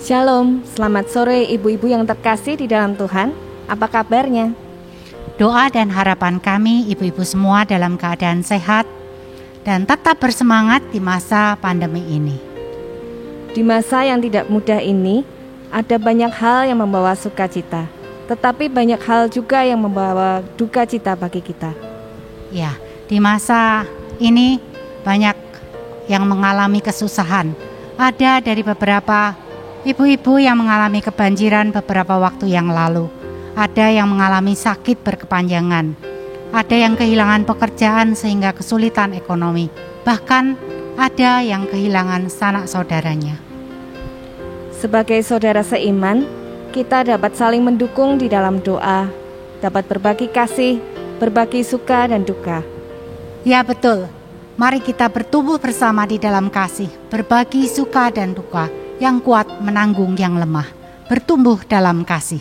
Shalom, selamat sore ibu-ibu yang terkasih di dalam Tuhan. Apa kabarnya? Doa dan harapan kami ibu-ibu semua dalam keadaan sehat dan tetap bersemangat di masa pandemi ini. Di masa yang tidak mudah ini, ada banyak hal yang membawa sukacita, tetapi banyak hal juga yang membawa duka cita bagi kita. Ya, di masa ini banyak yang mengalami kesusahan. Ada dari beberapa ibu-ibu yang mengalami kebanjiran beberapa waktu yang lalu. Ada yang mengalami sakit berkepanjangan. Ada yang kehilangan pekerjaan sehingga kesulitan ekonomi. Bahkan ada yang kehilangan sanak saudaranya. Sebagai saudara seiman, kita dapat saling mendukung di dalam doa, dapat berbagi kasih, berbagi suka dan duka. Ya betul, mari kita bertumbuh bersama di dalam kasih, berbagi suka dan duka, yang kuat menanggung yang lemah, bertumbuh dalam kasih.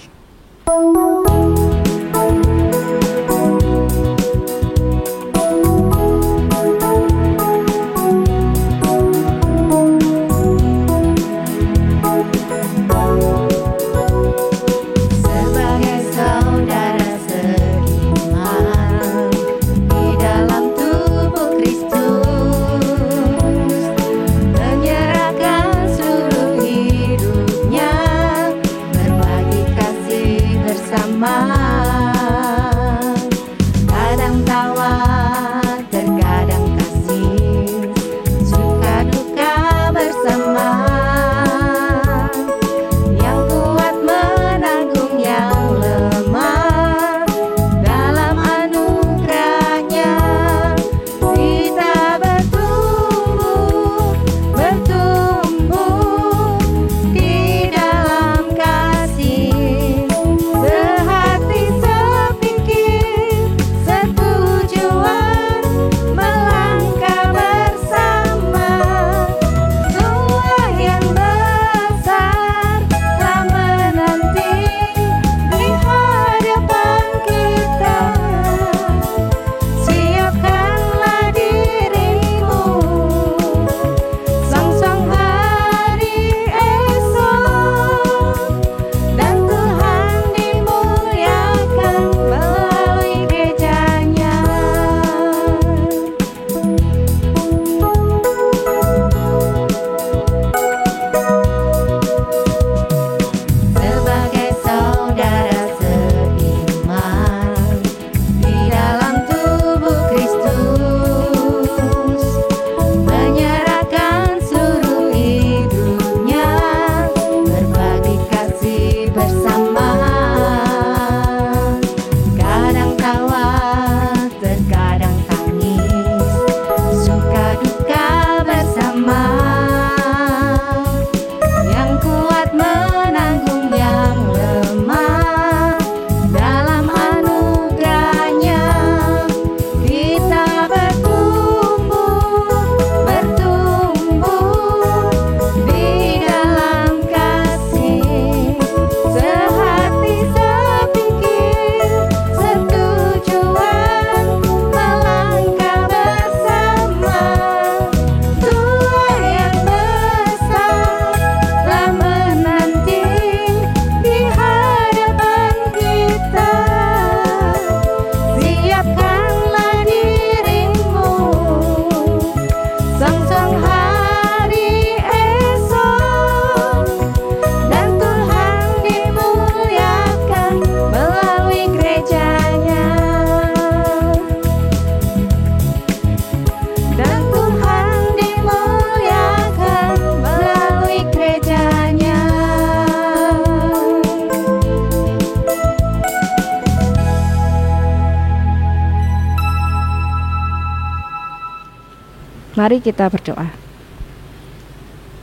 Mari kita berdoa.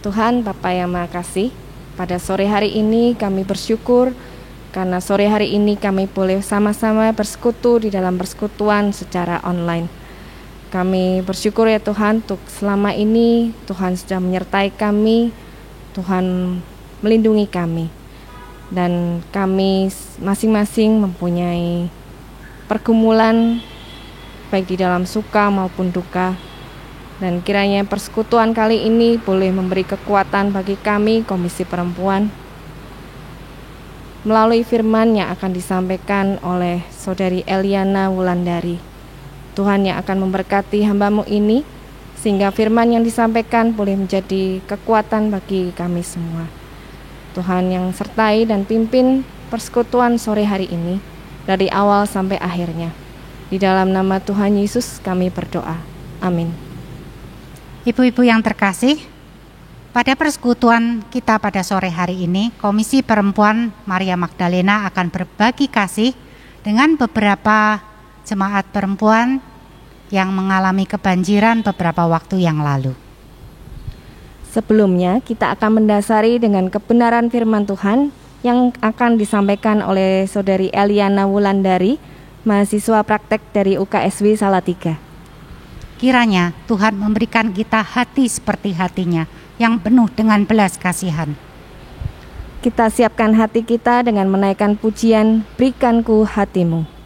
Tuhan Bapa yang Maha Kasih, pada sore hari ini kami bersyukur karena sore hari ini kami boleh sama-sama bersekutu di dalam persekutuan secara online. Kami bersyukur ya Tuhan untuk selama ini Tuhan sudah menyertai kami, Tuhan melindungi kami. Dan kami masing-masing mempunyai pergumulan baik di dalam suka maupun duka. Dan kiranya persekutuan kali ini boleh memberi kekuatan bagi kami, Komisi Perempuan, melalui firman yang akan disampaikan oleh Saudari Eliana Wulandari. Tuhan yang akan memberkati hamba-Mu ini, sehingga firman yang disampaikan boleh menjadi kekuatan bagi kami semua. Tuhan yang sertai dan pimpin persekutuan sore hari ini, dari awal sampai akhirnya. Di dalam nama Tuhan Yesus kami berdoa. Amin. Ibu-ibu yang terkasih, pada persekutuan kita pada sore hari ini, Komisi Perempuan Maria Magdalena akan berbagi kasih dengan beberapa jemaat perempuan yang mengalami kebanjiran beberapa waktu yang lalu. Sebelumnya, kita akan mendasari dengan kebenaran firman Tuhan yang akan disampaikan oleh Saudari Eliana Wulandari, mahasiswa praktek dari UKSW Salatiga. Kiranya Tuhan memberikan kita hati seperti hatinya yang penuh dengan belas kasihan. Kita siapkan hati kita dengan menaikkan pujian Berikanku Hatimu.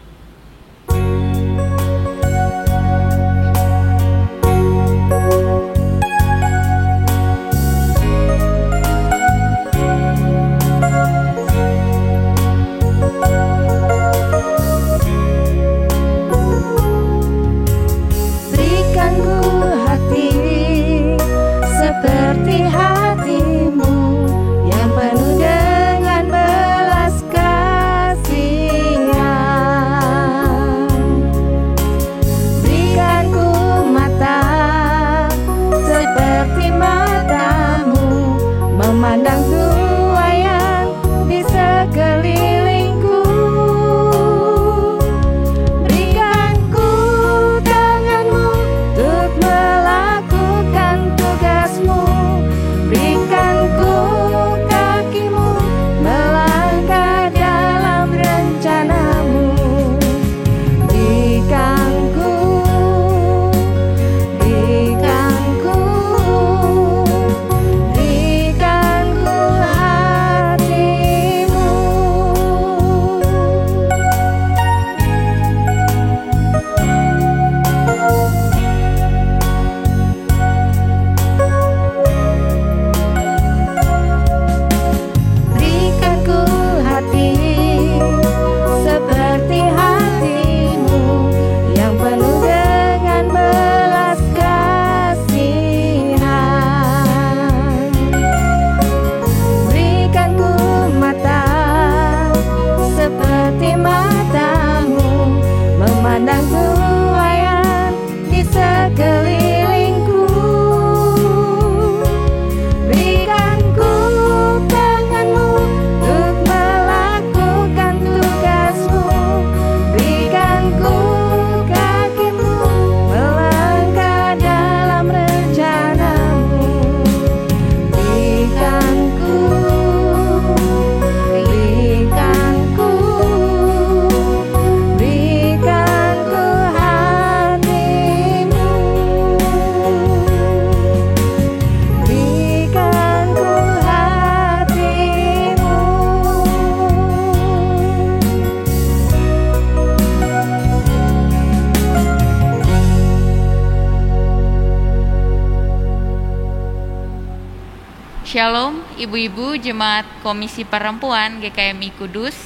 Shalom ibu-ibu jemaat Komisi Perempuan GKMI Kudus.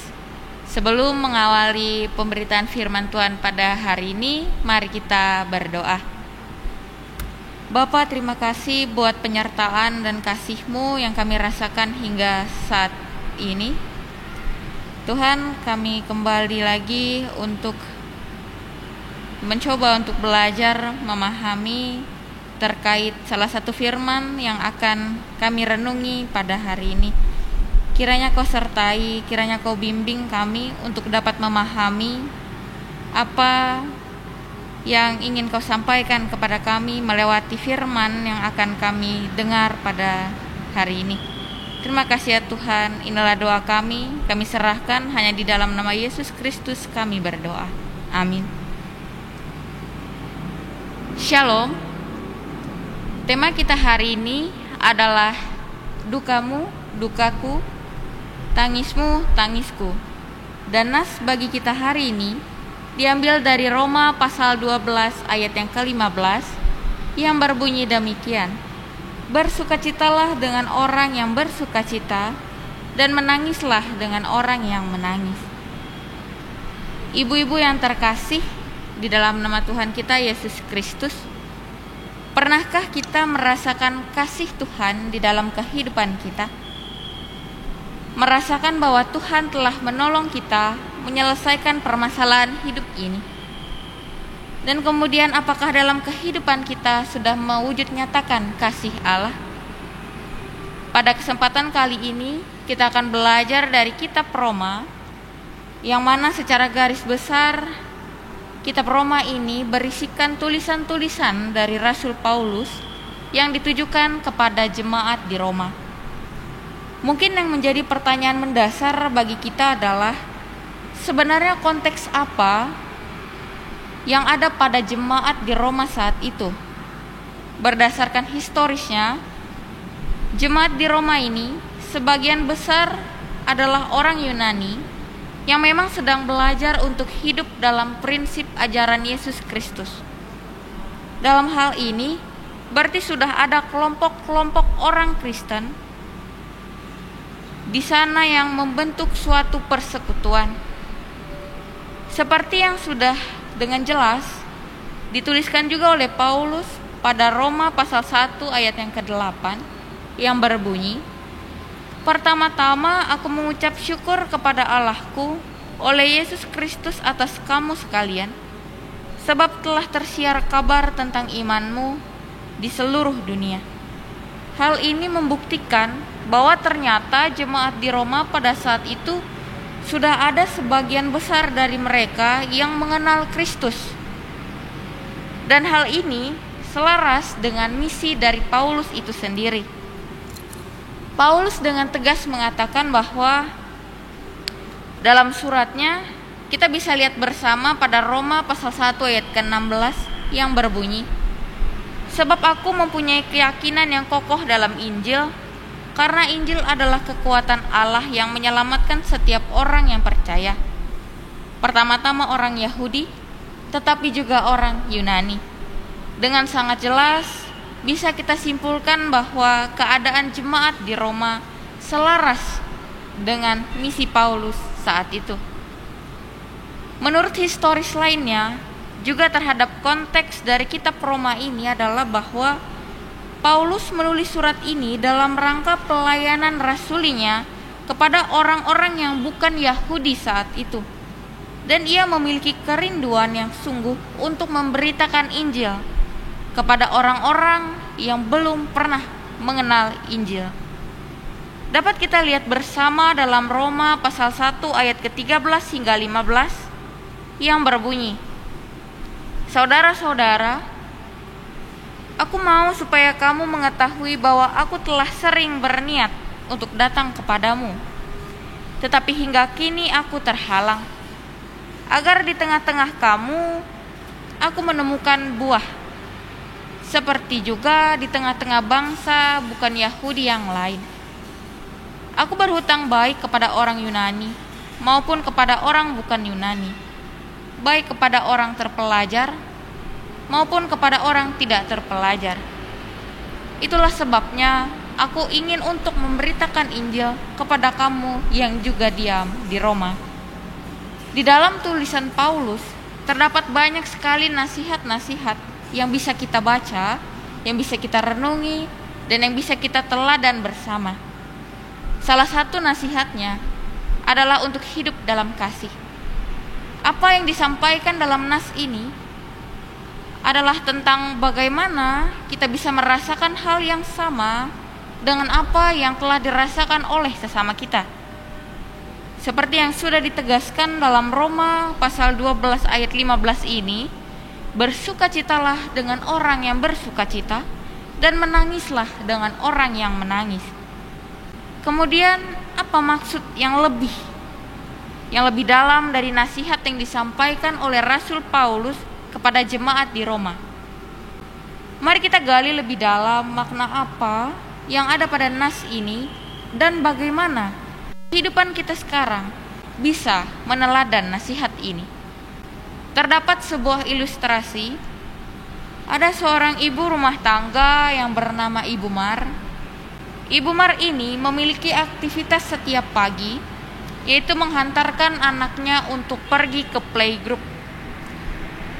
Sebelum mengawali pemberitaan firman Tuhan pada hari ini, mari kita berdoa. Bapa, terima kasih buat penyertaan dan kasih-Mu yang kami rasakan hingga saat ini. Tuhan, kami kembali lagi untuk mencoba untuk belajar memahami terkait salah satu firman yang akan kami renungi pada hari ini. Kiranya Kau sertai, kiranya Kau bimbing kami untuk dapat memahami apa yang ingin Kau sampaikan kepada kami melewati firman yang akan kami dengar pada hari ini. Terima kasih ya Tuhan, inilah doa kami serahkan hanya di dalam nama Yesus Kristus kami berdoa. Amin. Shalom. Tema kita hari ini adalah dukamu, dukaku, tangismu, tangisku. Dan nas bagi kita hari ini diambil dari Roma pasal 12 ayat yang ke-15 yang berbunyi demikian. Bersukacitalah dengan orang yang bersukacita dan menangislah dengan orang yang menangis. Ibu-ibu yang terkasih di dalam nama Tuhan kita Yesus Kristus, pernahkah kita merasakan kasih Tuhan di dalam kehidupan kita? Merasakan bahwa Tuhan telah menolong kita menyelesaikan permasalahan hidup ini. Dan kemudian apakah dalam kehidupan kita sudah mewujud nyatakan kasih Allah? Pada kesempatan kali ini kita akan belajar dari kitab Roma, yang mana secara garis besar kitab Roma ini berisikan tulisan-tulisan dari Rasul Paulus yang ditujukan kepada jemaat di Roma. Mungkin yang menjadi pertanyaan mendasar bagi kita adalah sebenarnya konteks apa yang ada pada jemaat di Roma saat itu. Berdasarkan historisnya, jemaat di Roma ini sebagian besar adalah orang Yunani yang memang sedang belajar untuk hidup dalam prinsip ajaran Yesus Kristus. Dalam hal ini, berarti sudah ada kelompok-kelompok orang Kristen di sana yang membentuk suatu persekutuan. Seperti yang sudah dengan jelas dituliskan juga oleh Paulus pada Roma pasal 1 ayat yang ke-8 yang berbunyi, pertama-tama aku mengucap syukur kepada Allahku oleh Yesus Kristus atas kamu sekalian, sebab telah tersiar kabar tentang imanmu di seluruh dunia. Hal ini membuktikan bahwa ternyata jemaat di Roma pada saat itu sudah ada sebagian besar dari mereka yang mengenal Kristus. Dan hal ini selaras dengan misi dari Paulus itu sendiri. Paulus dengan tegas mengatakan bahwa dalam suratnya kita bisa lihat bersama pada Roma pasal 1 ayat ke-16 yang berbunyi, sebab aku mempunyai keyakinan yang kokoh dalam Injil, karena Injil adalah kekuatan Allah yang menyelamatkan setiap orang yang percaya. Pertama-tama orang Yahudi, tetapi juga orang Yunani. Dengan sangat jelas bisa kita simpulkan bahwa keadaan jemaat di Roma selaras dengan misi Paulus saat itu. Menurut historis lainnya, juga terhadap konteks dari kitab Roma ini adalah bahwa Paulus menulis surat ini dalam rangka pelayanan rasulinya kepada orang-orang yang bukan Yahudi saat itu. Dan ia memiliki kerinduan yang sungguh untuk memberitakan Injil kepada orang-orang yang belum pernah mengenal Injil. Dapat kita lihat bersama dalam Roma pasal 1 ayat ke-13 hingga 15 yang berbunyi, saudara-saudara, aku mau supaya kamu mengetahui bahwa aku telah sering berniat untuk datang kepadamu, tetapi hingga kini aku terhalang, agar di tengah-tengah kamu aku menemukan buah, seperti juga di tengah-tengah bangsa bukan Yahudi yang lain. Aku berhutang baik kepada orang Yunani maupun kepada orang bukan Yunani, baik kepada orang terpelajar maupun kepada orang tidak terpelajar. Itulah sebabnya aku ingin untuk memberitakan Injil kepada kamu yang juga diam di Roma. Di dalam tulisan Paulus terdapat banyak sekali nasihat-nasihat yang bisa kita baca, yang bisa kita renungi, dan yang bisa kita teladan bersama. Salah satu nasihatnya adalah untuk hidup dalam kasih. Apa yang disampaikan dalam nas ini adalah tentang bagaimana kita bisa merasakan hal yang sama dengan apa yang telah dirasakan oleh sesama kita. Seperti yang sudah ditegaskan dalam Roma pasal 12 ayat 15 ini, bersukacitalah dengan orang yang bersukacita dan menangislah dengan orang yang menangis. Kemudian apa maksud yang lebih dalam dari nasihat yang disampaikan oleh Rasul Paulus kepada jemaat di Roma? Mari kita gali lebih dalam makna apa yang ada pada nas ini dan bagaimana kehidupan kita sekarang bisa meneladan nasihat ini. Terdapat sebuah ilustrasi. Ada seorang ibu rumah tangga yang bernama Ibu Mar. Ibu Mar ini memiliki aktivitas setiap pagi, yaitu menghantarkan anaknya untuk pergi ke playgroup.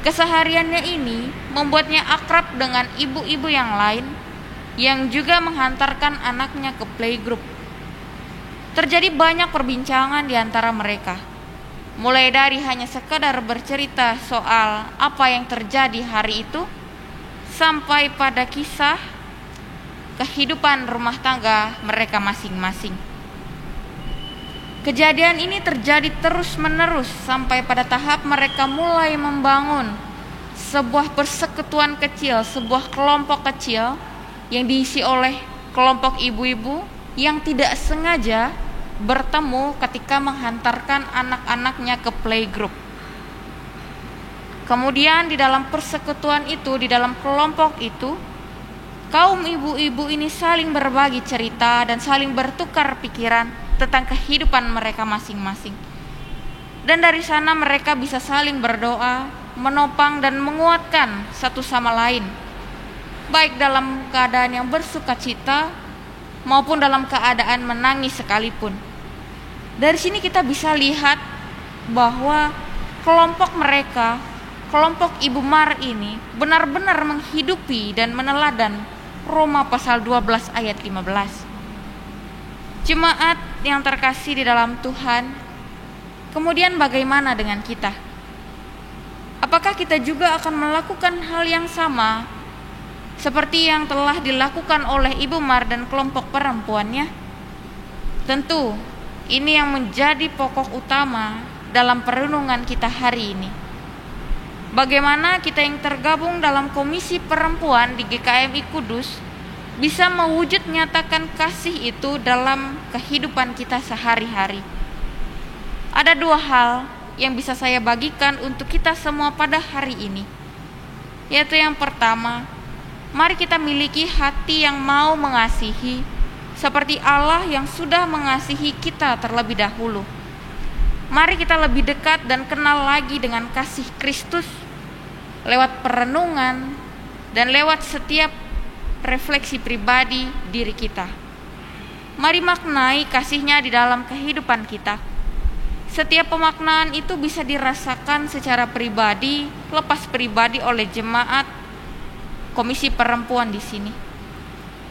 Kesehariannya ini membuatnya akrab dengan ibu-ibu yang lain yang juga menghantarkan anaknya ke playgroup. Terjadi banyak perbincangan di antara mereka, mulai dari hanya sekadar bercerita soal apa yang terjadi hari itu, sampai pada kisah kehidupan rumah tangga mereka masing-masing. Kejadian ini terjadi terus-menerus sampai pada tahap mereka mulai membangun sebuah persekutuan kecil, sebuah kelompok kecil yang diisi oleh kelompok ibu-ibu yang tidak sengaja bertemu ketika menghantarkan anak-anaknya ke playgroup. Kemudian di dalam persekutuan itu, di dalam kelompok itu, kaum ibu-ibu ini saling berbagi cerita dan saling bertukar pikiran tentang kehidupan mereka masing-masing. Dan dari sana mereka bisa saling berdoa, menopang dan menguatkan satu sama lain, baik dalam keadaan yang bersukacita maupun dalam keadaan menangis sekalipun. Dari sini kita bisa lihat bahwa kelompok mereka, kelompok Ibu Mar ini benar-benar menghidupi dan meneladan Roma pasal 12 ayat 15. Jemaat yang terkasih di dalam Tuhan, kemudian bagaimana dengan kita? Apakah kita juga akan melakukan hal yang sama seperti yang telah dilakukan oleh Ibu Mar dan kelompok perempuannya? Tentu, ini yang menjadi pokok utama dalam perenungan kita hari ini. Bagaimana kita yang tergabung dalam Komisi Perempuan di GKMI Kudus bisa mewujud nyatakan kasih itu dalam kehidupan kita sehari-hari. Ada dua hal yang bisa saya bagikan untuk kita semua pada hari ini, yaitu yang pertama, mari kita miliki hati yang mau mengasihi seperti Allah yang sudah mengasihi kita terlebih dahulu. Mari kita lebih dekat dan kenal lagi dengan kasih Kristus lewat perenungan dan lewat setiap refleksi pribadi diri kita. Mari maknai kasih-Nya di dalam kehidupan kita. Setiap pemaknaan itu bisa dirasakan secara pribadi, lepas pribadi oleh jemaat Komisi Perempuan di sini.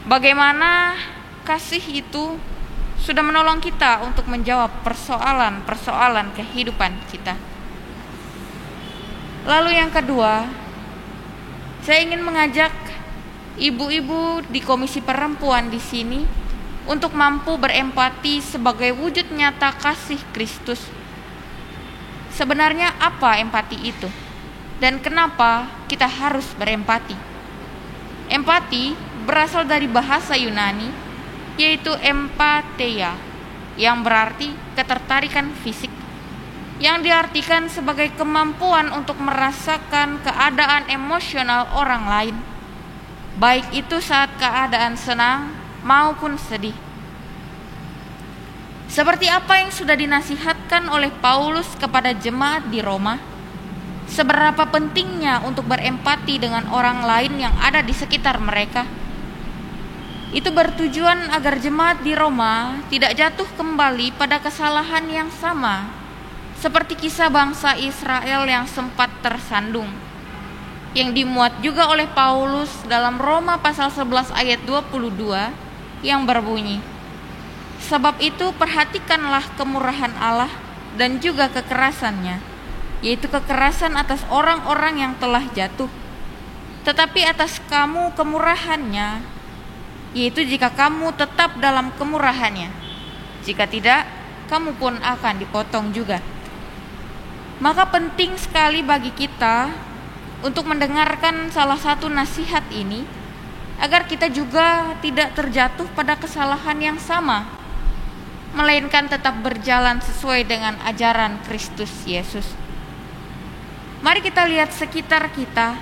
Bagaimana kasih itu sudah menolong kita untuk menjawab persoalan-persoalan kehidupan kita. Lalu yang kedua, saya ingin mengajak ibu-ibu di Komisi Perempuan di sini untuk mampu berempati sebagai wujud nyata kasih Kristus. Sebenarnya apa empati itu? Dan kenapa kita harus berempati? Empati berasal dari bahasa Yunani, yaitu empatheia, yang berarti ketertarikan fisik, yang diartikan sebagai kemampuan untuk merasakan keadaan emosional orang lain, baik itu saat keadaan senang maupun sedih. Seperti apa yang sudah dinasihatkan oleh Paulus kepada jemaat di Roma, seberapa pentingnya untuk berempati dengan orang lain yang ada di sekitar mereka. Itu bertujuan agar jemaat di Roma tidak jatuh kembali pada kesalahan yang sama seperti kisah bangsa Israel yang sempat tersandung, yang dimuat juga oleh Paulus dalam Roma pasal 11 ayat 22 yang berbunyi, "Sebab itu perhatikanlah kemurahan Allah dan juga kekerasannya, yaitu kekerasan atas orang-orang yang telah jatuh, tetapi atas kamu kemurahannya, yaitu jika kamu tetap dalam kemurahannya, jika tidak, kamu pun akan dipotong juga." Maka penting sekali bagi kita untuk mendengarkan salah satu nasihat ini, agar kita juga tidak terjatuh pada kesalahan yang sama melainkan tetap berjalan sesuai dengan ajaran Kristus Yesus. Mari kita lihat sekitar kita.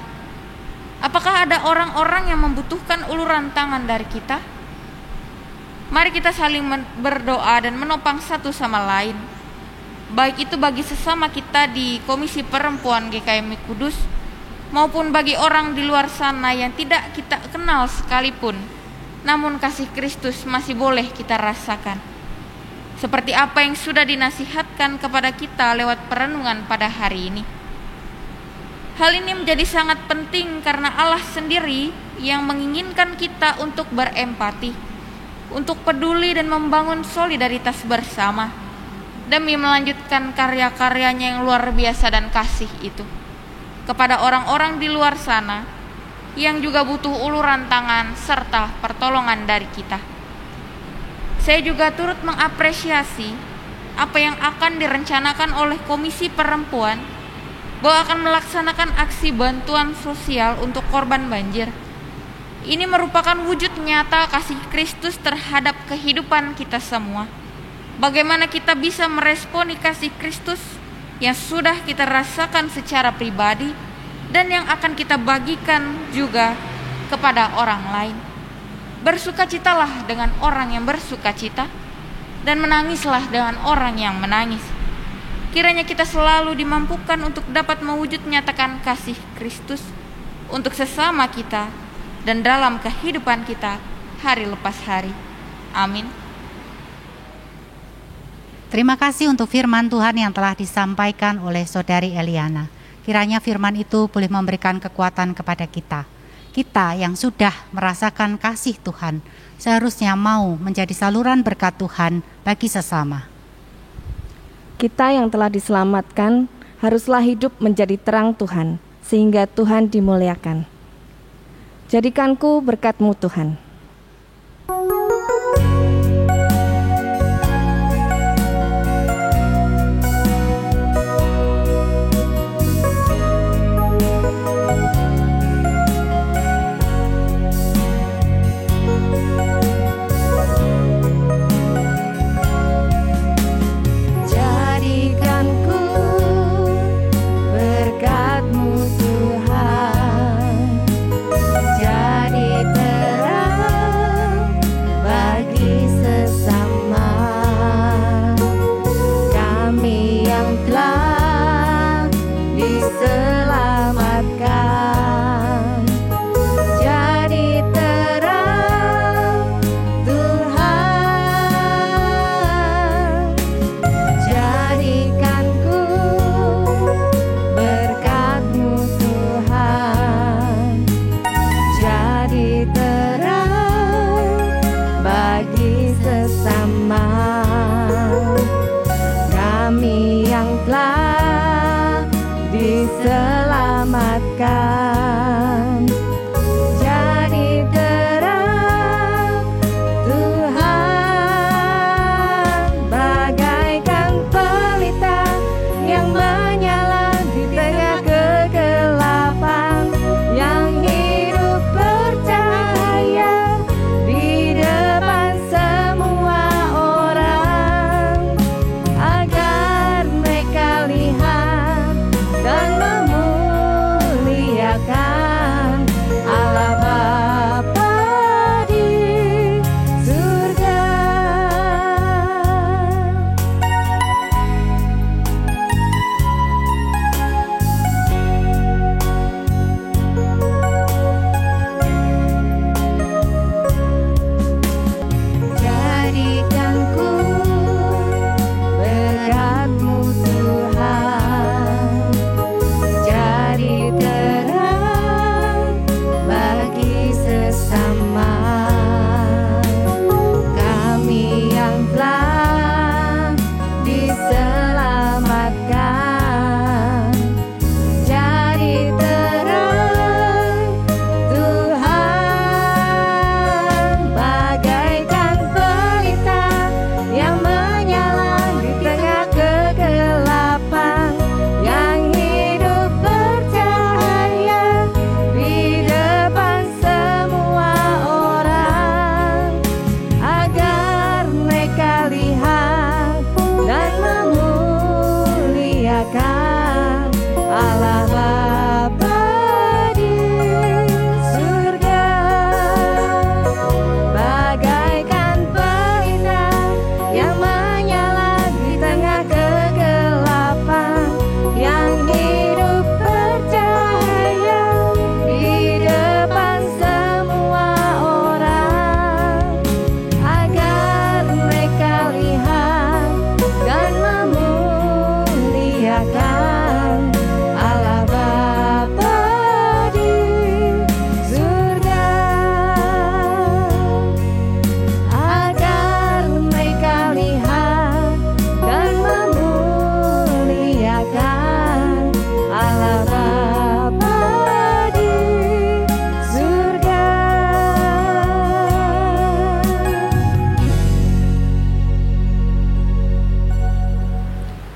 Apakah ada orang-orang yang membutuhkan uluran tangan dari kita? Mari kita saling berdoa dan menopang satu sama lain. Baik itu bagi sesama kita di Komisi Perempuan GKMI Kudus, maupun bagi orang di luar sana yang tidak kita kenal sekalipun, namun kasih Kristus masih boleh kita rasakan. Seperti apa yang sudah dinasihatkan kepada kita lewat perenungan pada hari ini. Hal ini menjadi sangat penting karena Allah sendiri yang menginginkan kita untuk berempati, untuk peduli dan membangun solidaritas bersama, demi melanjutkan karya-karyanya yang luar biasa dan kasih itu kepada orang-orang di luar sana yang juga butuh uluran tangan serta pertolongan dari kita. Saya juga turut mengapresiasi apa yang akan direncanakan oleh Komisi Perempuan bahwa akan melaksanakan aksi bantuan sosial untuk korban banjir. Ini merupakan wujud nyata kasih Kristus terhadap kehidupan kita semua. Bagaimana kita bisa meresponi kasih Kristus yang sudah kita rasakan secara pribadi dan yang akan kita bagikan juga kepada orang lain. Bersukacitalah dengan orang yang bersukacita dan menangislah dengan orang yang menangis. Kiranya kita selalu dimampukan untuk dapat mewujud nyatakan kasih Kristus untuk sesama kita dan dalam kehidupan kita hari lepas hari. Amin. Terima kasih untuk firman Tuhan yang telah disampaikan oleh Saudari Eliana. Kiranya firman itu boleh memberikan kekuatan kepada kita. Kita yang sudah merasakan kasih Tuhan seharusnya mau menjadi saluran berkat Tuhan bagi sesama. Kita yang telah diselamatkan haruslah hidup menjadi terang Tuhan, sehingga Tuhan dimuliakan. Jadikanku berkat-Mu Tuhan.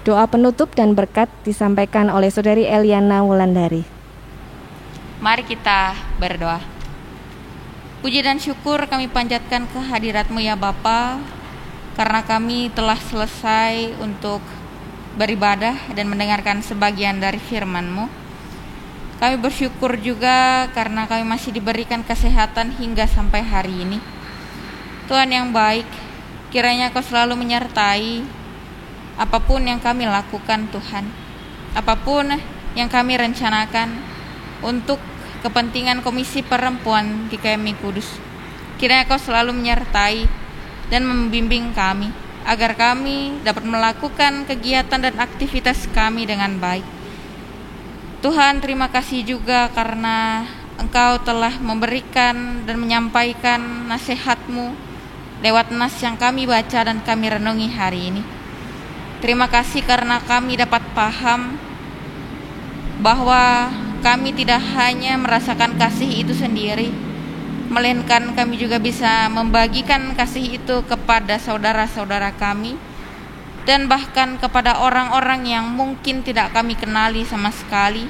Doa penutup dan berkat disampaikan oleh Saudari Eliana Wulandari. Mari kita berdoa. Puji dan syukur kami panjatkan kehadirat-Mu ya Bapa, karena kami telah selesai untuk beribadah dan mendengarkan sebagian dari firman-Mu. Kami bersyukur juga karena kami masih diberikan kesehatan hingga sampai hari ini. Tuhan yang baik, kiranya Kau selalu menyertai apapun yang kami lakukan Tuhan, apapun yang kami rencanakan untuk kepentingan Komisi Perempuan GKMI Kudus. Kiranya Kau selalu menyertai dan membimbing kami agar kami dapat melakukan kegiatan dan aktivitas kami dengan baik. Tuhan, terima kasih juga karena Engkau telah memberikan dan menyampaikan nasihat-Mu lewat nas yang kami baca dan kami renungi hari ini. Terima kasih karena kami dapat paham bahwa kami tidak hanya merasakan kasih itu sendiri, melainkan kami juga bisa membagikan kasih itu kepada saudara-saudara kami dan bahkan kepada orang-orang yang mungkin tidak kami kenali sama sekali,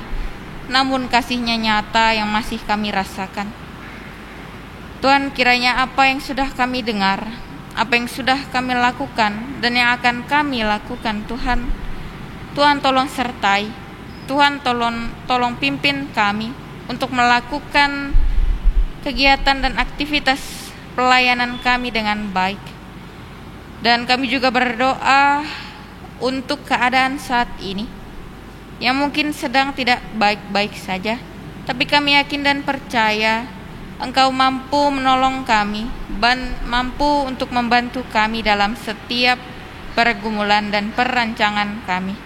namun kasih-Nya nyata yang masih kami rasakan. Tuhan, kiranya apa yang sudah kami dengar, apa yang sudah kami lakukan dan yang akan kami lakukan, Tuhan tolong sertai, Tuhan tolong pimpin kami untuk melakukan kegiatan dan aktivitas pelayanan kami dengan baik. Dan kami juga berdoa untuk keadaan saat ini yang mungkin sedang tidak baik-baik saja, tapi kami yakin dan percaya Engkau mampu menolong kami, mampu untuk membantu kami dalam setiap pergumulan dan perancangan kami.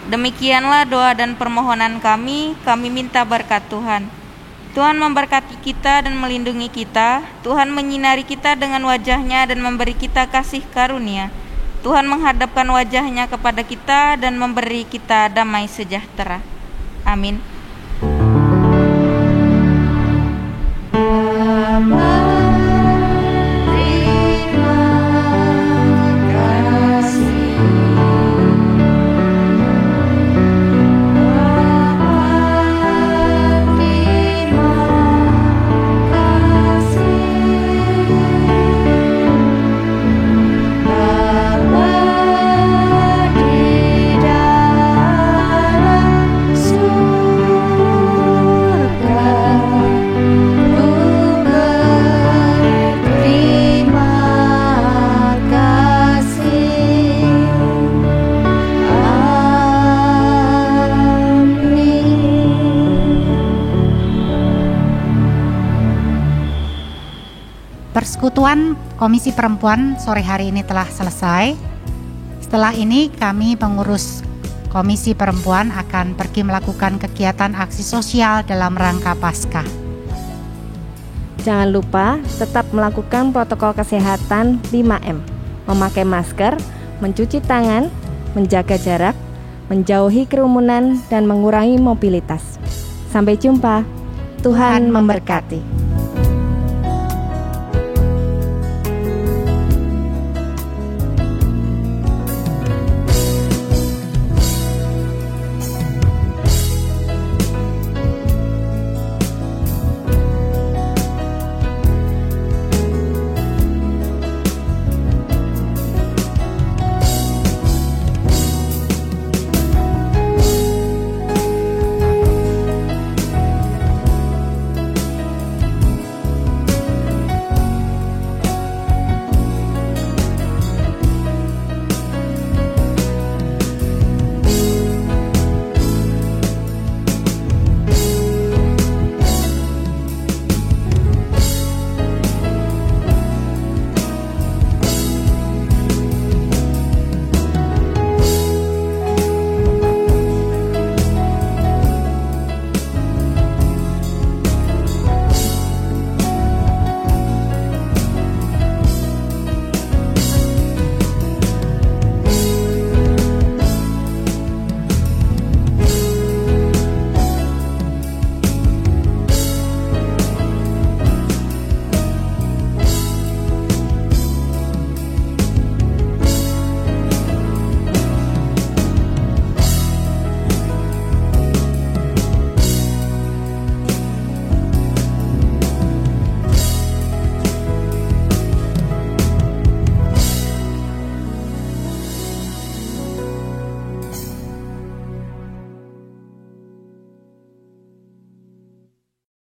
Demikianlah doa dan permohonan kami minta berkat Tuhan. Tuhan memberkati kita dan melindungi kita. Tuhan menyinari kita dengan wajah-Nya dan memberi kita kasih karunia. Tuhan menghadapkan wajah-Nya kepada kita dan memberi kita damai sejahtera. Amin. Persekutuan Komisi Perempuan sore hari ini telah selesai. Setelah ini kami pengurus Komisi Perempuan akan pergi melakukan kegiatan aksi sosial dalam rangka Paskah. Jangan lupa tetap melakukan protokol kesehatan 5M, memakai masker, mencuci tangan, menjaga jarak, menjauhi kerumunan, dan mengurangi mobilitas. Sampai jumpa. Tuhan memberkati.